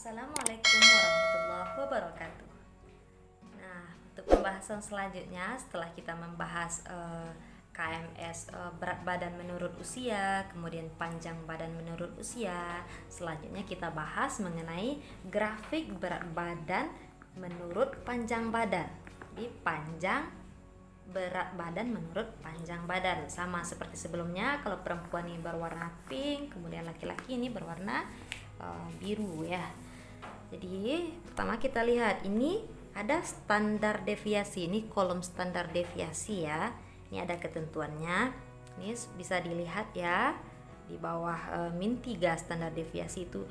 Assalamualaikum warahmatullahi wabarakatuh. Nah, untuk pembahasan selanjutnya setelah kita membahas KMS berat badan menurut usia, kemudian panjang badan menurut usia, selanjutnya kita bahas mengenai grafik berat badan menurut panjang badan. Jadi panjang berat badan menurut panjang badan, sama seperti sebelumnya. Kalau perempuan ini berwarna pink, kemudian laki-laki ini berwarna biru ya. Jadi pertama kita lihat ini ada standar deviasi, ini kolom standar deviasi ya. Ini ada ketentuannya. Ini bisa dilihat ya di bawah -3 standar deviasi itu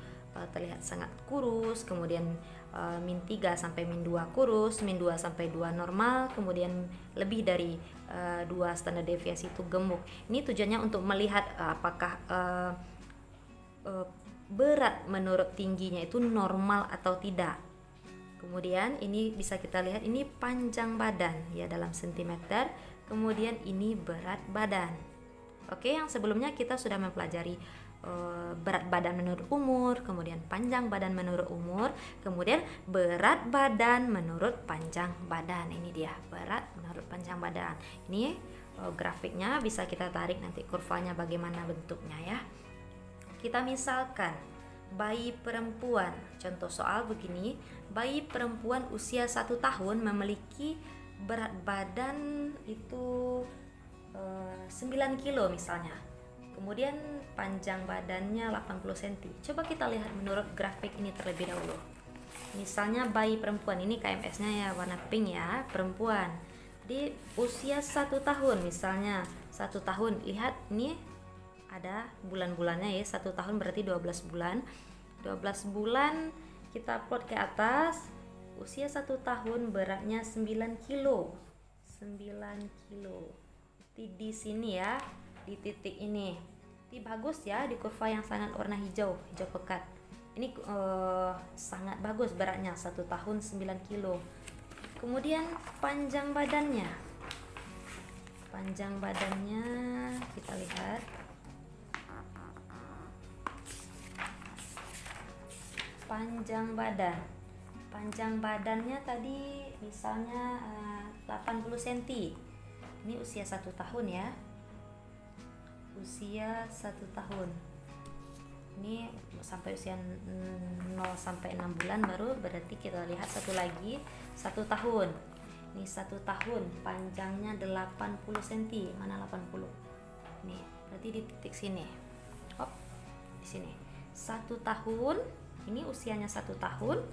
terlihat sangat kurus, kemudian -3 sampai -2 kurus, -2 sampai 2 normal, kemudian lebih dari 2 standar deviasi itu gemuk. Ini tujuannya untuk melihat apakah berat menurut tingginya itu normal atau tidak. Kemudian ini bisa kita lihat ini panjang badan ya dalam sentimeter, kemudian ini berat badan. Oke, yang sebelumnya kita sudah mempelajari berat badan menurut umur, kemudian panjang badan menurut umur, kemudian berat badan menurut panjang badan. Ini dia berat menurut panjang badan. Ini grafiknya bisa kita tarik nanti kurvanya bagaimana bentuknya ya. Kita misalkan bayi perempuan, contoh soal begini, bayi perempuan usia 1 tahun memiliki berat badan itu 9 kilo misalnya, kemudian panjang badannya 80 cm. Coba kita lihat menurut grafik ini terlebih dahulu. Misalnya bayi perempuan, ini KMS-nya ya warna pink ya, perempuan di usia 1 tahun misalnya, 1 tahun, lihat ini ada bulan-bulannya ya, 1 tahun berarti 12 bulan. 12 bulan kita plot ke atas, usia 1 tahun beratnya 9 kilo. 9 kilo. Di sini ya, di titik ini. Ini bagus ya, di kurva yang sangat warna hijau, hijau pekat. Ini sangat bagus beratnya, 1 tahun 9 kilo. Kemudian panjang badannya. Panjang badannya kita lihat. Panjang badannya tadi misalnya 80 cm. Ini usia 1 tahun ya, usia 1 tahun. Ini sampai usia 0 sampai 6 bulan baru berarti kita lihat satu lagi 1 tahun. Ini 1 tahun panjangnya 80 cm. Mana 80? Nih, berarti di titik sini. Hop, di sini. 1 tahun. Ini usianya 1 tahun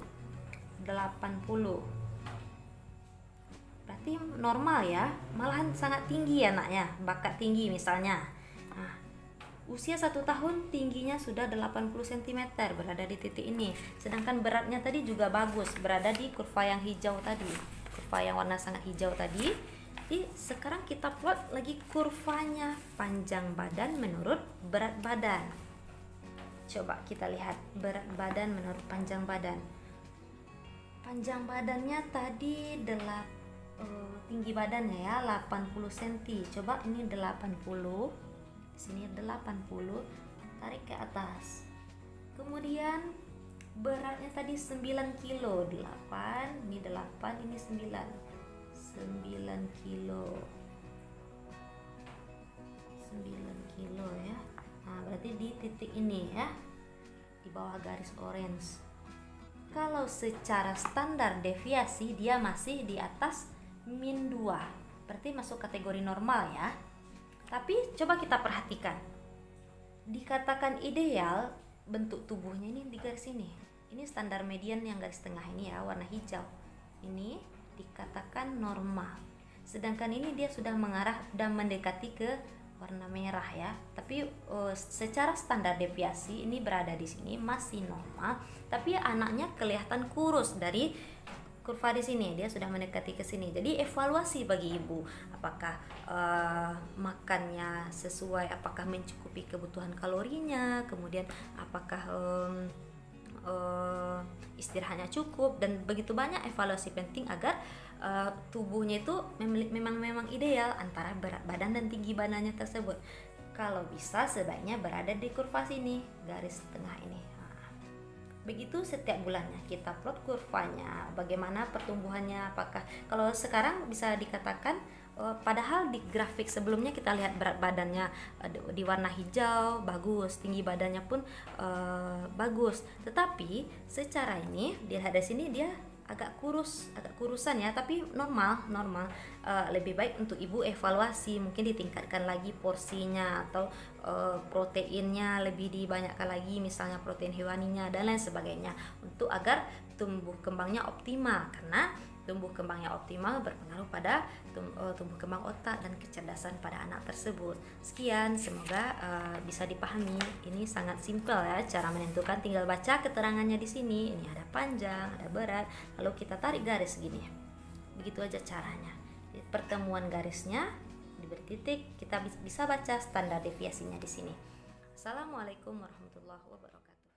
80. Berarti normal ya, malahan sangat tinggi anaknya, bakat tinggi misalnya. Nah, usia 1 tahun tingginya sudah 80 cm berada di titik ini. Sedangkan beratnya tadi juga bagus, berada di kurva yang hijau tadi, kurva yang warna sangat hijau tadi. Jadi sekarang kita plot lagi kurvanya panjang badan menurut berat badan. Coba kita lihat berat badan menurut panjang badan. Panjang badannya tadi tinggi badannya ya 80 cm. Coba ini 80. Sini 80. Tarik ke atas. Kemudian beratnya tadi 9 kilo. 8, ini 8, ini 9. 9 kilo. 9 kilo ya. Nah, berarti di titik ini ya, di bawah garis orange. Kalau secara standar deviasi dia masih di atas -2, berarti masuk kategori normal ya. Tapi coba kita perhatikan, dikatakan ideal bentuk tubuhnya ini di garis ini. Ini standar median yang garis tengah ini ya, warna hijau. Ini dikatakan normal. Sedangkan ini dia sudah mengarah dan mendekati ke warna merah ya. Tapi secara standar deviasi ini berada di sini masih normal, tapi anaknya kelihatan kurus dari kurva di sini, dia sudah mendekati ke sini. Jadi evaluasi bagi ibu, apakah makannya sesuai, apakah mencukupi kebutuhan kalorinya, kemudian apakah istirahatnya cukup, dan begitu banyak evaluasi penting agar tubuhnya itu memang ideal antara berat badan dan tinggi badannya tersebut. Kalau bisa sebaiknya berada di kurva sini, garis tengah ini. Begitu setiap bulannya kita plot kurvanya, bagaimana pertumbuhannya, apakah kalau sekarang bisa dikatakan padahal di grafik sebelumnya kita lihat berat badannya di warna hijau bagus, tinggi badannya pun bagus. Tetapi secara ini dilihat dari sini dia agak kurusan ya, tapi normal. Lebih baik untuk ibu evaluasi, mungkin ditingkatkan lagi porsinya atau proteinnya lebih dibanyakkan lagi, misalnya protein hewaninya dan lain sebagainya, untuk agar tumbuh kembangnya optimal, karena tumbuh kembangnya optimal berpengaruh pada tumbuh kembang otak dan kecerdasan pada anak tersebut. Sekian, semoga bisa dipahami. Ini sangat simpel ya cara menentukan, tinggal baca keterangannya di sini. Ini ada panjang, ada berat, lalu kita tarik garis gini. Begitu aja caranya. Di pertemuan garisnya diberi titik, kita bisa baca standar deviasinya di sini. Assalamualaikum warahmatullahi wabarakatuh.